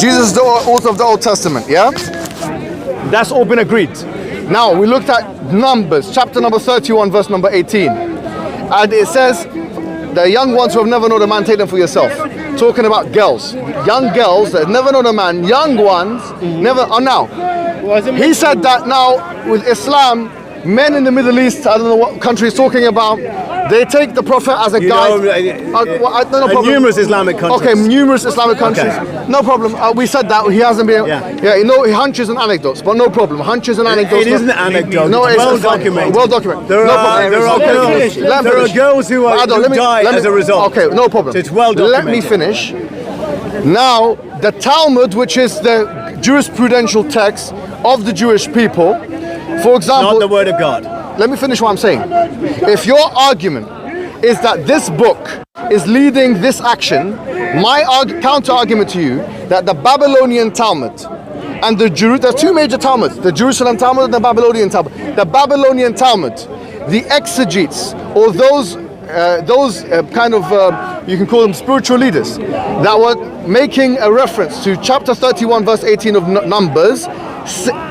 Jesus is the author of the Old Testament, yeah? That's all been agreed. Now, we looked at Numbers, chapter number 31, verse number 18. And it says, the young ones who have never known a man, take them for yourself. Talking about girls. Young girls that have never known a man, young ones, never, now. He said that now, with Islam, men in the Middle East, I don't know what country he's talking about, they take the Prophet as a guide. No problem. Numerous Islamic countries. Okay, numerous Islamic countries. Okay. No problem. We said that. He hasn't been. Yeah, you know, hunches and anecdotes, but no problem. Hunches and anecdotes. It isn't an anecdote. No, it's well documented. Well documented. There are girls who die as a result. Okay, no problem. So it's well documented. Let me finish. Now, the Talmud, which is the jurisprudential text of the Jewish people, for example, not the word of God. Let me finish what I'm saying. If your argument is that this book is leading this action, my counter argument to you that the Babylonian Talmud and there's two major Talmuds, the Jerusalem Talmud and the Babylonian Talmud. The Babylonian Talmud, the exegetes, or those you can call them spiritual leaders, that were making a reference to chapter 31 verse 18 of Numbers,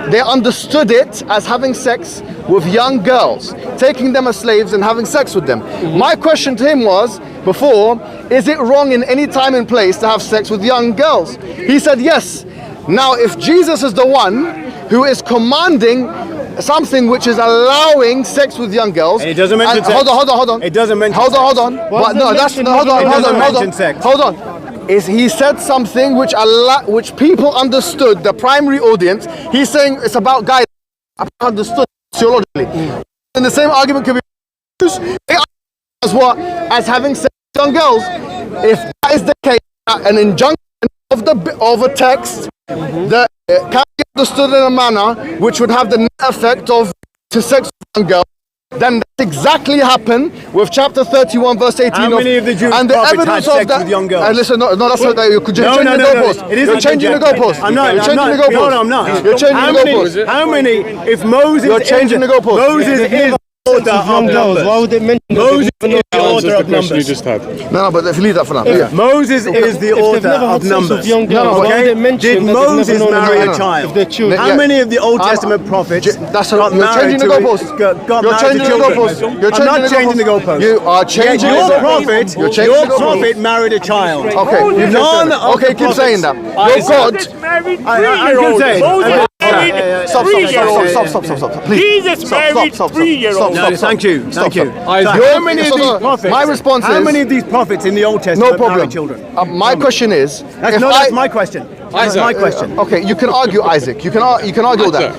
they understood it as having sex with young girls, taking them as slaves and having sex with them. My question to him was, before, is it wrong in any time and place to have sex with young girls? He said yes. Now, if Jesus is the one who is commanding something which is allowing sex with young girls, and it doesn't mention sex. Hold on. It doesn't mention sex. Hold on. Hold on. Is he said something which people understood, the primary audience. He's saying it's about guidance. Understood theologically. And the same argument could be used as having sex with young girls. If that is the case, an injunction of a text that can be understood in a manner which would have the net effect of to sex with young girls, then that's exactly happened with chapter 31 verse 18. How many of the Jewish and the prophets evidence had of sex that, with young girls? Listen, no, that's what you're changing the goalpost. You're changing the goalpost. I'm not. You're changing the goalpost. I'm not. You're changing the goalpost. How many? If Moses, you're changing the goalpost. Moses is the author of Numbers. Why would it mention Moses is the author of Numbers. You just had. No, but if you leave that for now. Moses is the author of Numbers. Did Moses marry a child? How many of the Old Testament prophets got married to children? I'm not changing the goalpost. You are changing the goalpost. Your prophet married a child. Okay. None of the keep saying that. Your God. I can say it. Stop. Please. Jesus married 3-year-olds. No, thank you. How many of these prophets? My response is, how many of these prophets in the Old Testament married children? My question is, that's my question. That's my question. Okay, you can argue Isaac. You can argue that.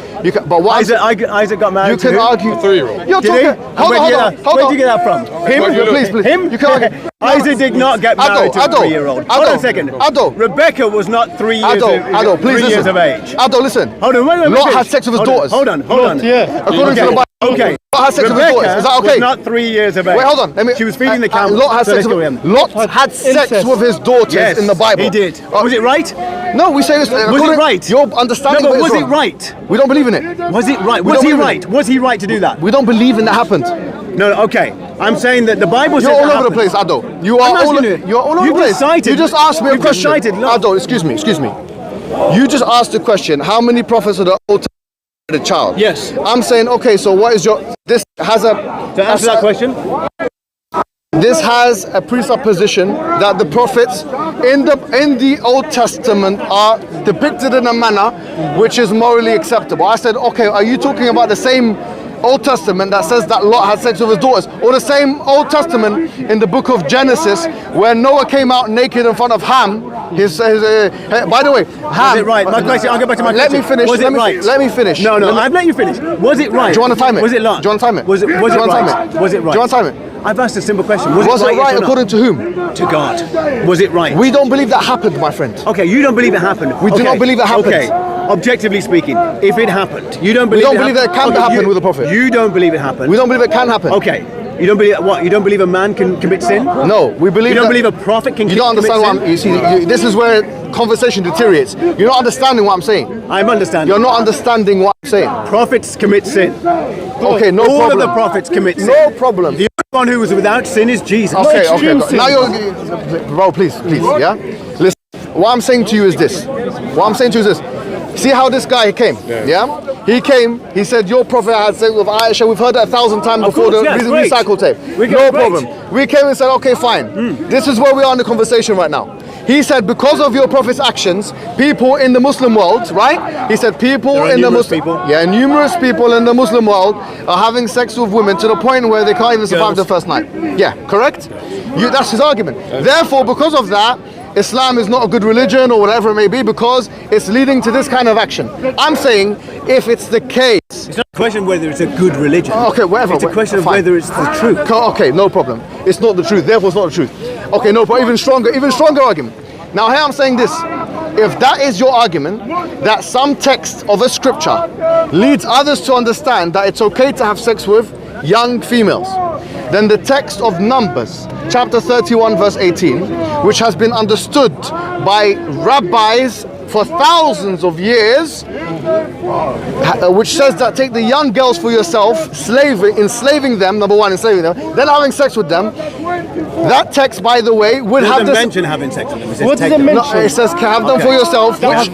But what Isaac got married. You can argue a 3-year-old. You're talking. Hold on. Where'd you get that from? Him, please. Him? You can argue. Isaac did not get married to a 3-year-old. Hold on a second. Rebecca was not 3 years of age. Ado, listen. Hold on. Lot had sex with his daughters. Hold on. Yeah. According to the Bible. Okay. Lot had sex with his daughters. Is that okay? Was not 3 years of age. Wait, hold on. She was feeding the camel. Lot had sex with his daughters in the Bible. He did. Was it right? No, we say this. Was it right? Your understanding. No, but was it right? We don't believe in it. Was it right? Was he right? Was he right to do that? We don't believe in that happened. No, okay. I'm saying that the Bible says you're all over the place, Ado. You're all over the place. You just asked me a question. Ado, excuse me. You just asked a question. How many prophets of the Old Testament had a child? Yes. I'm saying, okay, so what is this has a... To answer that question? This has a presupposition that the prophets in the Old Testament are depicted in a manner which is morally acceptable. I said, okay, are you talking about the same Old Testament that says that Lot had sex with his daughters, or the same Old Testament in the book of Genesis where Noah came out naked in front of Ham? By the way, Ham. Was it right? My question. I'll get back to my question. Let me finish. Was it right? Let me finish. No. I've let you finish. Was it right? Do you want to time it? Was it right? Do you want to time it? Was it right? Was it right? Do you want to time it? I've asked a simple question. Was it right according to whom? To God. Was it right? We don't believe that happened, my friend. Okay, you don't believe it happened. We do not believe it happened. Okay, objectively speaking, if it happened, you don't believe. We don't believe that it can happen with a prophet. You don't believe it happened. We don't believe it can happen. Okay. You don't believe what? You don't believe a man can commit sin? No, we believe. You don't believe a prophet can. You don't understand what I'm. You see, this is where conversation deteriorates. You're not understanding what I'm saying. I'm understanding. You're not understanding what I'm saying. Prophets commit sin. Okay, no problem. All of the prophets commit sin. No problem. The only one who was without sin is Jesus. Okay. Now you're, bro. Please, yeah. Listen. what I'm saying to you is this. See how this guy came? Yeah? He came, he said, your prophet had sex with Aisha. We've heard that 1,000 times before the recycle tape. No problem. We came and said, okay, fine. This is where we are in the conversation right now. He said, because of your prophet's actions, people in the Muslim world, right? He said, people in the Muslim, numerous people in the Muslim world are having sex with women to the point where they can't even survive the first night. Yeah, correct? That's his argument. Therefore, because of that, Islam is not a good religion or whatever it may be because it's leading to this kind of action. I'm saying if it's the case... It's not a question whether it's a good religion. Okay, whatever. It's a question of whether it's the truth. Okay, no problem. It's not the truth, therefore it's not the truth. Okay, no problem. Even stronger argument. Now here I'm saying this. If that is your argument, that some text of a scripture leads others to understand that it's okay to have sex with young females, then the text of Numbers, chapter 31, verse 18, which has been understood by rabbis for thousands of years, which says that take the young girls for yourself, enslaving them, number one, enslaving them, then having sex with them. That text, by the way, would have this... mention having sex with them. What does it mention? No, it says have them for yourself, which...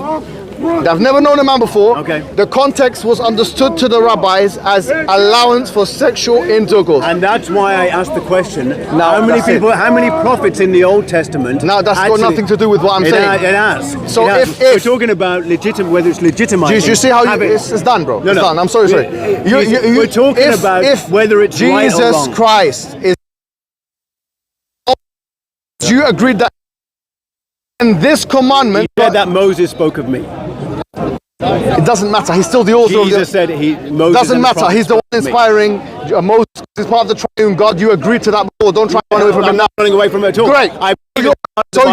They've never known a man before. Okay. The context was understood to the rabbis as allowance for sexual intercourse. And that's why I asked the question, how many prophets in the Old Testament... Now that's got nothing to do with what I'm saying. It has. So if we're talking about whether it's legitimate... You see how it's done, bro? No, it's done. I'm sorry. We're talking about whether it's Jesus right or wrong. Christ is... Do you agree that in this commandment... He said that Moses spoke of me. It doesn't matter. He's still the author of the... Jesus said Moses doesn't matter. He's the one inspiring. Moses is part of the triune God. You agreed to that before. Don't try to run away from it now. I'm not running away from it at all. Great. So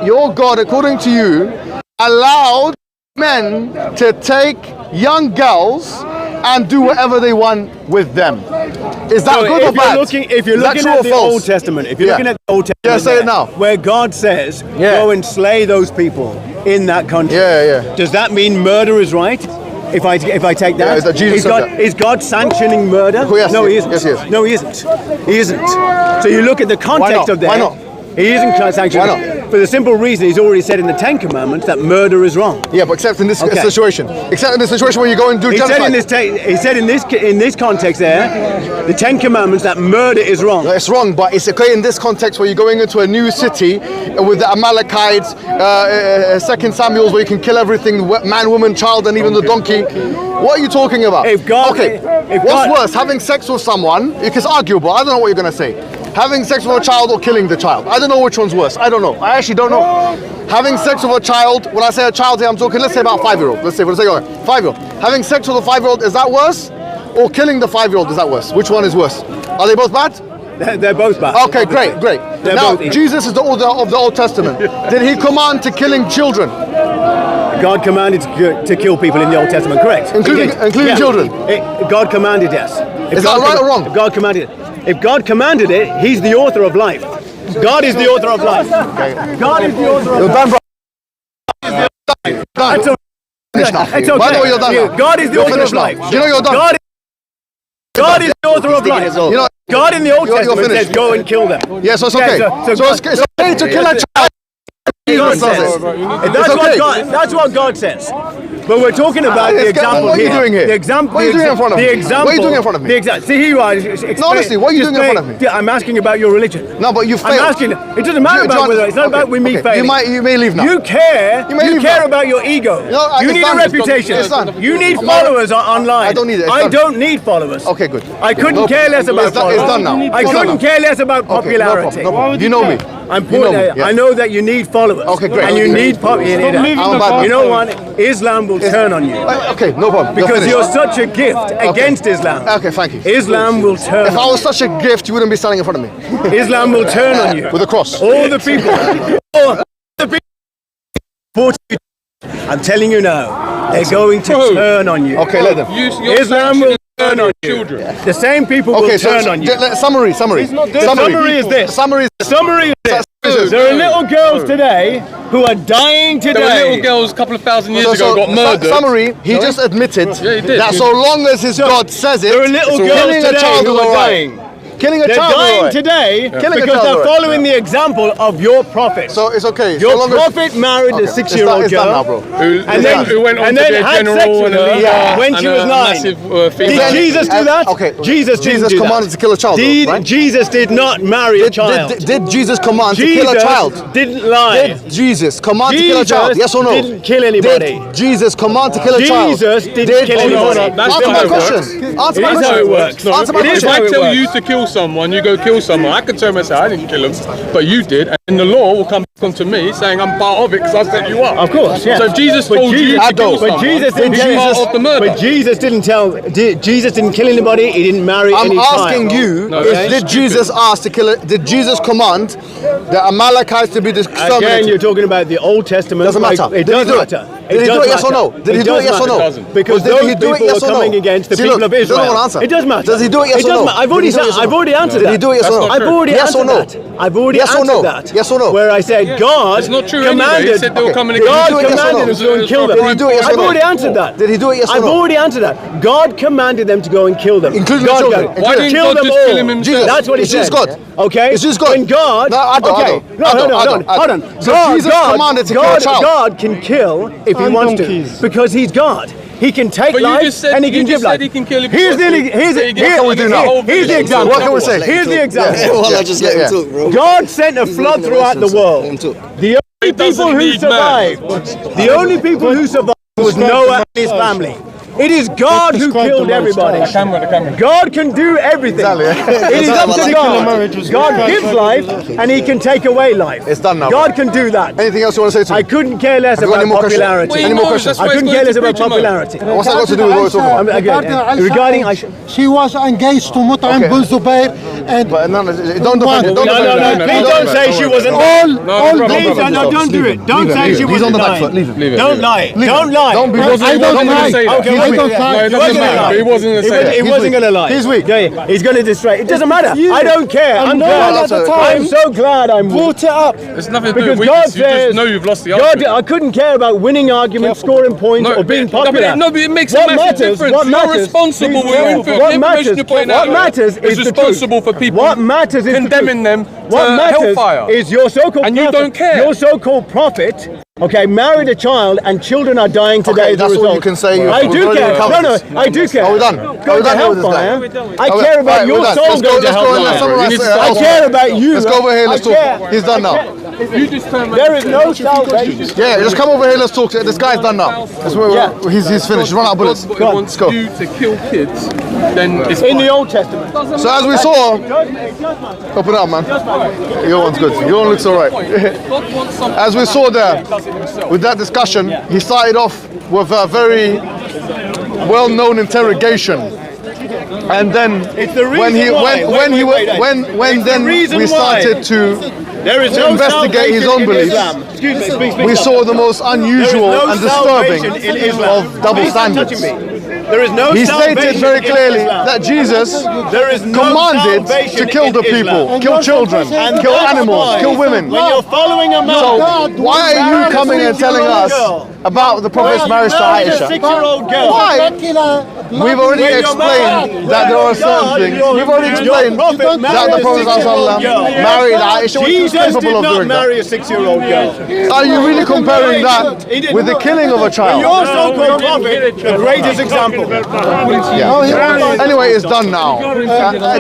your God, according to you, allowed men to take young girls and do whatever they want with them. Is that good or bad? If you're looking at the Old Testament, say it now. Where God says, go and slay those people in that country. Does that mean murder is right? If I take that, is that Jesus is God sanctioning murder? Yes, no, he isn't. Yes, he is. No, he isn't. He isn't. So you look at the context of that. Why not? He isn't sanctioning. Why not? For the simple reason he's already said in the Ten Commandments that murder is wrong. Yeah, but except in this situation. Except in the situation where you go and do genocide. He said in this context there, the Ten Commandments, that murder is wrong. It's wrong, but it's okay in this context where you're going into a new city with the Amalekites, 2 Samuel, where you can kill everything, man, woman, child, and even the donkey. What are you talking about? What's worse, having sex with someone? It's arguable. I don't know what you're going to say. Having sex with a child or killing the child. I don't know which one's worse. I don't know. I actually don't know. Having sex with a child, when I say a child here, I'm talking, let's say about 5-year-old. Let's say, 5-year-old. Having sex with a 5-year-old, is that worse? Or killing the 5-year-old, is that worse? Which one is worse? Are they both bad? They're both bad. Okay, great. Now, Jesus is the author of the Old Testament. Did he command to killing children? God commanded to kill people in the Old Testament, correct? Including children? God commanded, yes. Is that right or wrong? God commanded it. If God commanded it, he's the author of life. God is the author of life. God is the author of life. You're done, bro. That's okay. It's okay. By the way, you're done now. God is the author of life. You know you're done. God is the author of life. You know, God in the Old Testament says, go and kill them. Yes, so it's okay. So it's okay to kill a child. That's what God says. But we're talking about the example what are you doing here? The example. What are you doing in front of me? The example. What are you doing in front of me? See, here you are. No, honestly, what are you doing in front of me? I'm asking about your religion. No, but you failed. I'm asking. It doesn't matter about whether it's not about me failing. You may leave now. You care about your ego. No, you need a reputation. You need followers online. I don't need it. I don't need followers. Okay, good. I couldn't care less about followers. It's done now. I couldn't care less about popularity. You know me. I know that you need followers. Okay, great. And you need popularity. You know what? Islam will turn on you. Okay, no problem. Because you're such a gift against Islam. Okay, thank you. Islam will turn. If I was such a gift, you wouldn't be standing in front of me. Islam will turn on you. With a cross. All the people. I'm telling you now, they're going to turn on you. Okay, let them. Islam will turn on you. The same people will turn on you. Summary. Summary is this. Summary is this. There are little girls today who are dying today. There were little girls a couple of thousand years ago got murdered. Summary, he just admitted that so long as his God says it, there are little girls today who are dying. Killing a They're child, dying Roy. today Killing a because child, they're Roy. following the example of your prophet. So it's okay. Your so long prophet married a 6-year-old it's done now, girl. bro. Who went on and to then be a had sex general with and a her leader when and she a was 9. massive Did female. Jesus do that? Okay. Jesus didn't do commanded that. to kill a child, though, right? Jesus did not marry a child. Did Jesus command to Jesus kill a child? didn't lie. Did Jesus command to kill a Jesus child? Yes or no? didn't kill anybody. Did Jesus command to kill a child? Jesus didn't kill anybody. That's Answer how my it question. works. Answer my It is how question. it works. Answer my It is If question. I how it tell works. you to kill someone, you go kill someone. I could turn around and say I didn't kill him, but you did, and the law will come to me saying I'm part of it because I set you up. Of course, yeah. So if Jesus But told you Jesus- to kill but someone, Jesus didn't he's tell- part of the murder. But Jesus didn't kill anybody. He didn't marry I'm any asking child. you, Okay. did Jesus ask to kill it? Did Jesus command the Amalekites to be Again, exterminated? you're talking about the Old Testament. Doesn't matter. It Did he does do it? matter. Did he does do it, yes or matter. no? Did he do it, yes or no? does matter. Because Did those he do it, people yes were or no? coming against the See, people look, of he doesn't Israel. want to answer. It does matter. Does he do it, yes It or does no? matter. I've already Did he do it, yes or no? answered Did that. he do it, yes or no? I've already Yes or answered no? that. I've already Yes or answered no? that. Yes or no? Where I said God It's not true anyway. commanded. He said they were coming God against you. Did he do it, yes or commanded no? them to go and kill them. Did he do it, yes or I've no? already answered that. Did he do it, yes or I've no? already answered that. God commanded them to go and kill them. Including God the children. got- Why didn't kill God them just all. kill him himself? That's what he Is Jesus said. God? Okay. Is Jesus God? When God. No, I don't. Okay. No, hold on. So Jesus commanded to kill a child. God can kill if he wants to, because he's God. He can take But you life just said- and he you can just give life. said he can kill if he Here's wants to. here's So you get- What can we do now? Here's the example. What can we say? Here's the example. Well, I just let him talk, bro. God sent a flood throughout the world. Let him talk. The only It doesn't people who need survived, the only people who survived was Noah and his family. It is God who killed everybody. The camera. God can do everything. It is up to God. God gives life and he can take away life. It's done now, God can do that. Anything else you want to say to me? I couldn't care less Have you got about any more questions? popularity. Well, Any more knows, questions? that's why I he's couldn't going care to less about preach him, man. popularity. What's that got to do with what we're talking about? Again, regarding Aisha. She was engaged to Mut'im Okay. bin Zubair and But no, don't defend it. Don't No, defend it. please don't say she wasn't. Please, no, don't do it. Don't say she He's on wasn't the back lying. foot. Leave him. Leave it. Don't lie. Don't lie. Don't be. I don't He wasn't lie. going to say that. Okay, I wait, don't wait, lie. No, it doesn't matter. He wasn't going to say that. He wasn't going to lie. He's weak. Yeah. He's going to destroy. It doesn't matter. I don't care. I'm Noel glad. at the time I'm so glad I'm brought it up. It's nothing to do because with God weakness. You says just know you've lost the God, argument. I couldn't care about winning arguments, scoring points, or being popular. No, but it makes a What massive matters? difference. What You're matters? responsible Please, with the what information matters? you're putting out. What matters is the responsible truth. for people. What matters is condemning the truth. them What to matters hellfire. is your so-called And you prophet, don't care. Your so-called prophet, okay, married a child, and children are dying today Okay, as a that's all result. you can say. I We've do already care. covered No, this. I do care. Are we done? Go Are we to done here with this guy? hellfire. I Okay, care about alright, your we're done. soul Let's go going to and let's hellfire. summarize. I care about you. Let's go over here. Let's I care. talk. He's done now. You just turn around There and is no say, "What's your salvation. conclusion?" Yeah, just come over here. Let's talk. This guy's done now. That's where Yeah. he's finished. He's run out of bullets. God Go on, wants let's go. you to kill kids, then it's In fine. the Old Testament. So as we saw, It does matter. open it up, man. Your one's good. Your one looks alright. God wants something. As we saw there, with that discussion, he started off with a very well-known interrogation, and then It's the when he reason why. when then reason we why. started to There is no investigate his own salvation in beliefs. Islam. Excuse me, speak we up. saw the most unusual There is no and disturbing salvation in Islam. of double Please stop standards. touching me. There is no He salvation stated very in clearly Islam. that Jesus There is no commanded salvation to kill in the people, Islam. kill children, And kill that's animals, why kill women. When you're following a man, So why are you coming and telling us about the Prophet's marriage to married a Aisha? 6-year-old girl. Why? We've already When you're explained married, that there are when certain God, things. your- We've already your explained prophet that the married a Prophet 6-year-old girl. married Aisha, which was Jesus capable did of not doing that. marry a 6-year-old girl. Are you really comparing that He did with the not. killing of a child? Your so-called prophet, the greatest example. Yeah. Anyway, it's done now.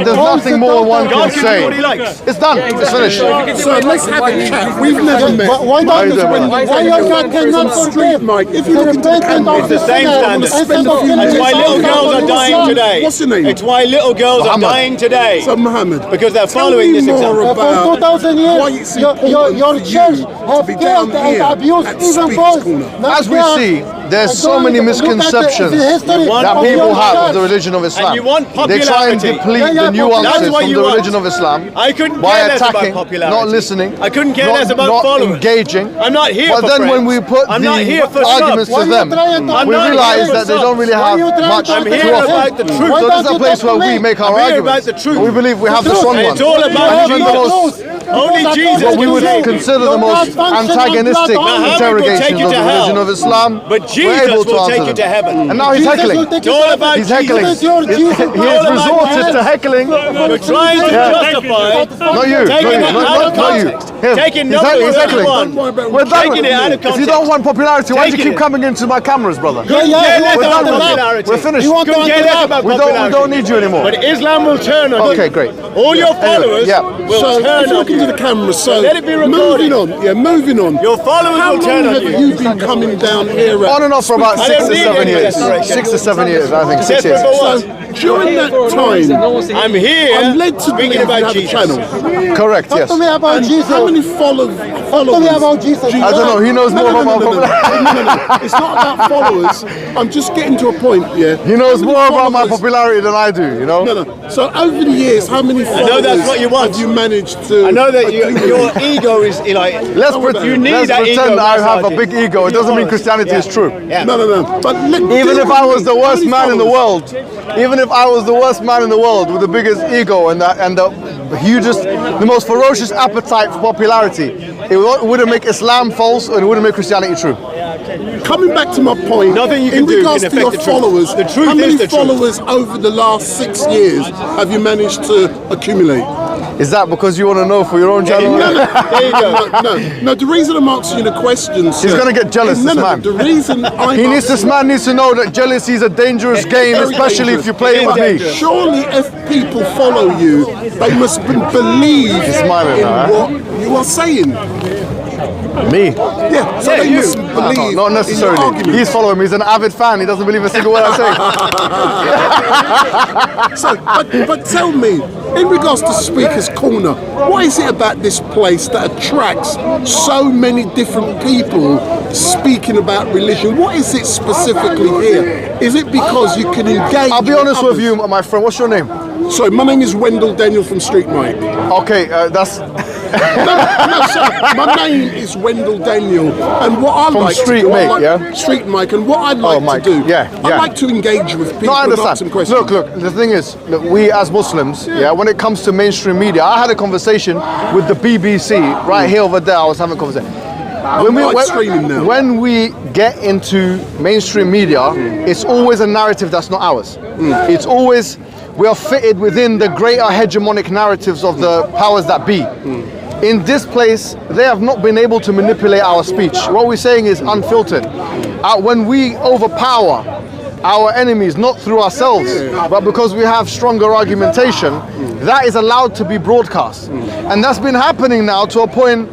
There's nothing more one God can can do what he say. likes. It's done. It's finished. So let's have a chat. We've never met. Why How you doing, brother? why your God cannot forgive? If you look into the camera, It's the same standard. Instead of killing That's why his little own girls are son. dying today. What's your name? It's why little girls are Muhammad. dying today. So Mohammed, Because they're tell following me this more example. about For 2,000 why years, it's your important for church you to have be killed down and here abused at even Speaks boys. Corner. Not As we there. see, there's And so don't many look at the misconceptions history that of people your have of church. the religion of Islam. And you want They try and popularity. deplete Yeah, the yeah, nuances That's what from you the want. religion of Islam I couldn't by care less about attacking, popularity. not listening, I couldn't care not, less about not followers. engaging. I'm not here But for then friends. when we put I'm the not here for arguments subs. to them, I'm we not realize here for that they don't subs. really have much I'm to here offer. about the truth. So this is a place where we make our I'm here arguments. about the truth. We believe we have the truth. strong And ones. it's all about And even the Jesus. most Only Jesus what we can would save you. consider the most antagonistic interrogations of the religion of Islam. But Jesus will take you to heaven. And now he's heckling. It's all about He's heckling. Jesus. He has resorted to heckling. You're trying to justify Not you. taking it out of Not you. context. Him. Taking He's number heckling. one. We're done with Taking it out of it. If you context. don't want popularity, why do you Taking keep it. coming into my cameras, brother? Couldn't care less We're about done with it. popularity. We're finished. Couldn't care less about We popularity. don't need you anymore. But Islam will turn on you. Okay, great. All your followers will So turn if you on look into you. the camera, so Let it be recorded. moving on. Your followers How will turn long on have you. you been coming down here? On and off for about I 6 don't to need 7 any years. desperation. 6 to 7 years, I think. 6 Desperate years. for what? So during that time, I'm here I'm led to believe speaking you about have a Jesus. channel. Correct, yes. Tell me about And Jesus. how many followers? Tell me about Jesus. I don't know, he knows more about my popularity. No. It's not about followers. I'm just getting to a point, yeah. He knows How many more about my followers- popularity than I do, you know? No. So over the years, how many followers know that's what you want. have you managed to? I know that your ego is like. Let's You need let's that pretend ego I have a massaging. big ego. It doesn't mean Christianity is true. Yeah. No. But Even if I was the worst man in the world, even if I was the worst man in the world with the biggest ego and the hugest, the most ferocious appetite for popularity, it wouldn't make Islam false and it wouldn't make Christianity true. Coming back to my point, Nothing you can in do regards can to your affect the truth. followers, The truth how many is the truth. followers over the last 6 years have you managed to accumulate? Is that because you want to know for your own channel? There you go. No. The reason I'm asking you the question, He's sir, gonna get jealous, is- this man. The reason I'm This man needs to know that jealousy is a dangerous game, Very especially if you play it with Very me. dangerous. Surely, if people follow you, they must believe He's smiling in now, what you are saying. Me? Yeah, so they you. must believe. Not in your necessarily. argument. He's following me. He's an avid fan. He doesn't believe a single word I say. So, but tell me, in regards to Speaker's Corner, what is it about this place that attracts so many different people speaking about religion? What is it specifically here? Is it because you can engage? I'll be honest with others? you, my friend. What's your name? Sorry, my name is Wendell Daniel from Street Mike. Okay, that's No, sorry, my name is Wendell Daniel, and what I From like Street to do, Mate, I like, yeah? Street Mike, and what I like Mike, to do, yeah. I like to engage with people No, I and ask them understand. questions. Look, the thing is, look, we as Muslims, when it comes to mainstream media, I had a conversation with the BBC right here over there. I was having a conversation. live streaming now. When we get into mainstream media, it's always a narrative that's not ours. It's always, we are fitted within the greater hegemonic narratives of the powers that be. In this place, they have not been able to manipulate our speech. What we're saying is unfiltered. When we overpower our enemies, not through ourselves, but because we have stronger argumentation, that is allowed to be broadcast. And that's been happening now to a point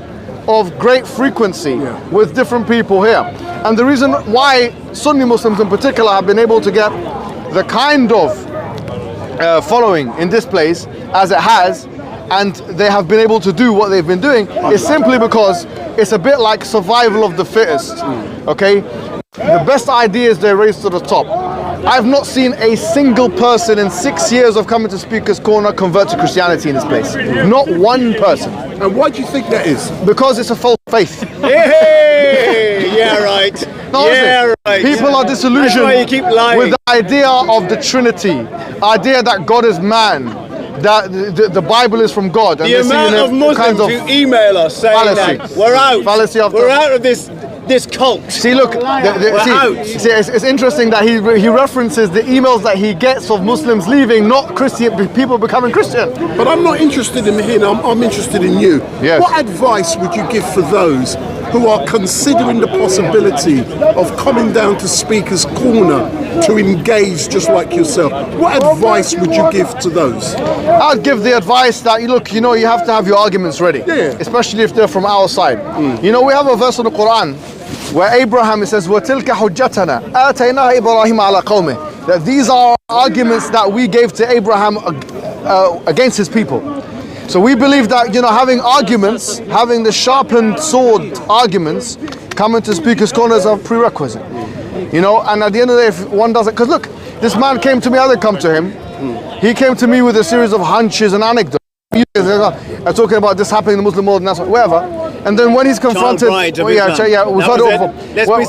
of great frequency with different people here. And the reason why Sunni Muslims in particular have been able to get the kind of following in this place as it has, and they have been able to do what they've been doing, is simply because it's a bit like survival of the fittest. Okay? The best ideas they raise to the top. I've not seen a single person in 6 years of coming to Speaker's Corner convert to Christianity in this place. Not one person. And why do you think that is? Because it's a false faith. Hey, yeah, right. No, Yeah, listen, right. people are disillusioned That's why you keep lying. with the idea of the Trinity, idea that God is man, that the Bible is from God. And The they're seeing amount of Muslims kinds of who email us saying fallacy. that we're out. Fallacy of we're the- out of this cult. See, look, out. see, it's interesting that he references the emails that he gets of Muslims leaving, not Christian people becoming Christian. But I'm not interested in him, I'm interested in you. Yes. What advice would you give for those who are considering the possibility of coming down to Speaker's Corner to engage just like yourself? What advice would you give to those? I'd give the advice that, look, you have to have your arguments ready, especially if they're from our side. We have a verse in the Quran where Abraham, it says, وَتِلْكَ حُجَّتَنَا آتَيْنَاهَا إِبْرَاهِيمَ عَلَى قَوْمِهِ, that these are arguments that we gave to Abraham against his people. So we believe that, having arguments, having the sharpened sword arguments, coming to Speaker's Corner is a prerequisite. And at the end of the day, if one doesn't, because look, this man came to me, I didn't come to him. He came to me with a series of hunches and anecdotes. talking about this happening in the Muslim world and that's whatever. And then when he's confronted, we've heard it before.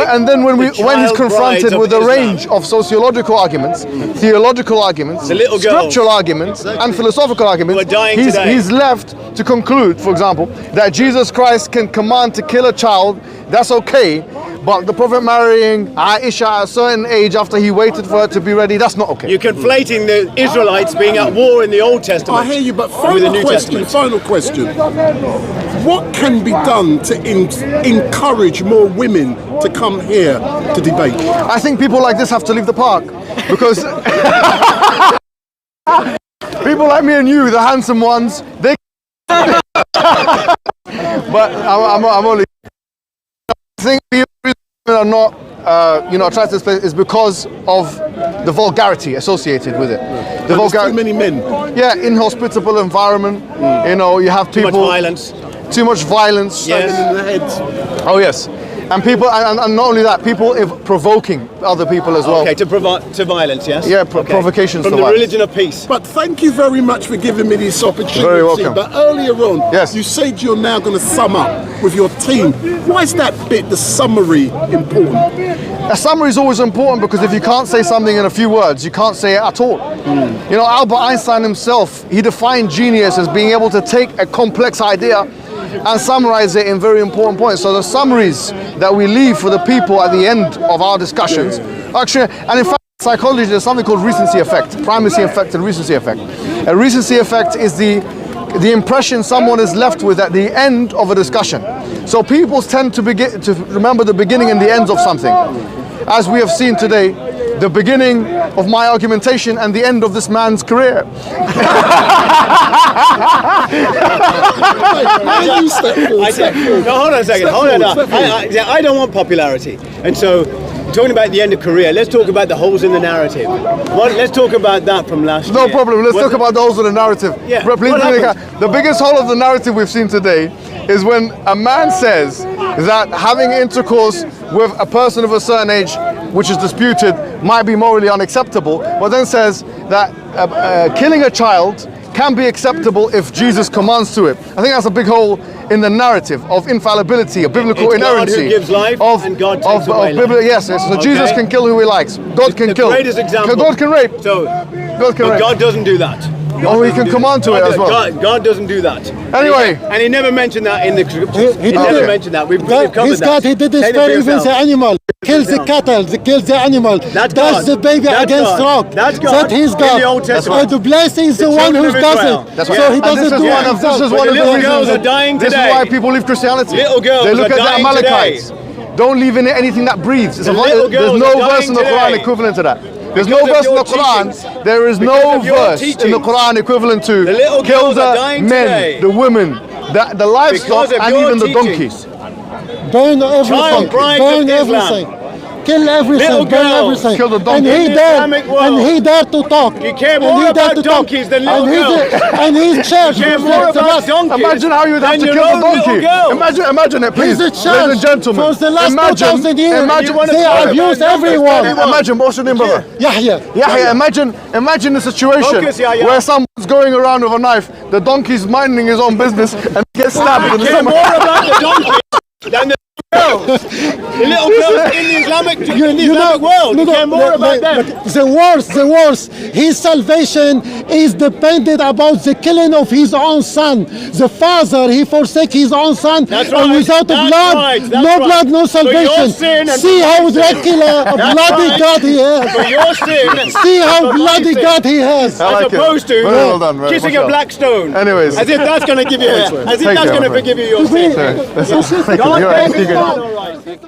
And then when he's confronted with a range of sociological arguments, theological arguments, scriptural arguments, and philosophical arguments, he's left to conclude, for example, that Jesus Christ can command to kill a child. That's okay, but the Prophet marrying Aisha at a certain age after he waited for her to be ready, that's not okay. You're conflating the Israelites being at war in the Old Testament. I hear you, but final question. What can be done to encourage more women to come here to debate? I think people like this have to leave the park, because people like me and you, the handsome ones, they but I'm only I think the reason are not attracted to this place is because of the vulgarity associated with it. The too many men. Yeah, inhospitable environment. You have people. Too much violence. Yes. In the heads. Oh yes. And people, and not only that, people provoking other people as well. Okay, to violence, yes? Yeah, provocations from to the violence. religion of peace. But thank you very much for giving me this opportunity. Very welcome. But earlier on, yes, you said you're now going to sum up with your team. Why is that bit, the summary, important? A summary is always important because if you can't say something in a few words, you can't say it at all. Albert Einstein himself, he defined genius as being able to take a complex idea and summarize it in very important points. So the summaries that we leave for the people at the end of our discussions, actually, and in fact, in psychology, there's something called recency effect, primacy effect and recency effect. A recency effect is the impression someone is left with at the end of a discussion. So people tend to remember the beginning and the ends of something. As we have seen today, the beginning of my argumentation and the end of this man's career. No, hold on a second. I don't want popularity. And so, talking about the end of career, let's talk about the holes in the narrative. Let's talk about that from last year. No problem. Let's talk about the holes in the narrative. Yeah. The biggest hole of the narrative we've seen today is when a man says that having intercourse with a person of a certain age, which is disputed, might be morally unacceptable, but then says that killing a child can be acceptable if Jesus commands to it. I think that's a big hole in the narrative of infallibility, of biblical inerrancy. God who gives life and God takes away life. Yes. So Jesus can kill who he likes. God can kill. The greatest example. God can rape. So, God can rape. God doesn't do that. He can command to it as well. God doesn't do that. Anyway. And he never mentioned that in the scriptures. He never mentioned that. We've covered God, he did this for even the animal. Kills the cattle, kills the animal. That's the baby against rock. That's God. That he's God. In the Old Testament. And the blessing is the one who does it. That's So he doesn't do it himself. This is one of the girls are reasons. dying This is today. why people leave Christianity. Little girls they look are at the dying Amalekites. today. Don't leave in it anything that breathes. There's little girls no are verse in the dying Quran today. equivalent to that. There's Because no verse in the of your Quran. teachings. There is Because no of your verse in the teachings. Quran equivalent to The little kill girls are the dying men, today. the women, the livestock, Because of and your even the teachings. donkeys. Burn everything. Child brides Burn of Islam. everything. Kill everything. Little Burn girls. everything. Kill the And donkey. he dared to talk. You care And more he dared about to talk. donkeys than little And girls. And he's church. You care more about donkeys. Imagine how you would have than to your kill the own little donkey. girls. Imagine it, please, He's a ladies church. and gentlemen. For the last Imagine, 2,000 years, imagine, they abuse everyone. Imagine, what's your name, brother? Yahya. Yeah, imagine the situation Focus, Yahya. where someone's going around with a knife, the donkey's minding his own business and gets stabbed in the Care stomach. more about the donkeys than the girls. The little girls in the Islamic world. You care more about them. The worst. His salvation is dependent about the killing of his own son. The father, he forsake his own son. That's And right. without That's blood, right. That's no right. blood, no For your salvation. sin and See how for my sin. Dracula, a bloody right. God he has. For your sin. See how for my bloody sin. God he has. I As like it. opposed to Very well done, very kissing well a done. black stone. Anyways. As if that's going to give you. As if Take that's care, going to my friend. forgive you your sin. Thank you. God You're right. gave his You're good. son, all right.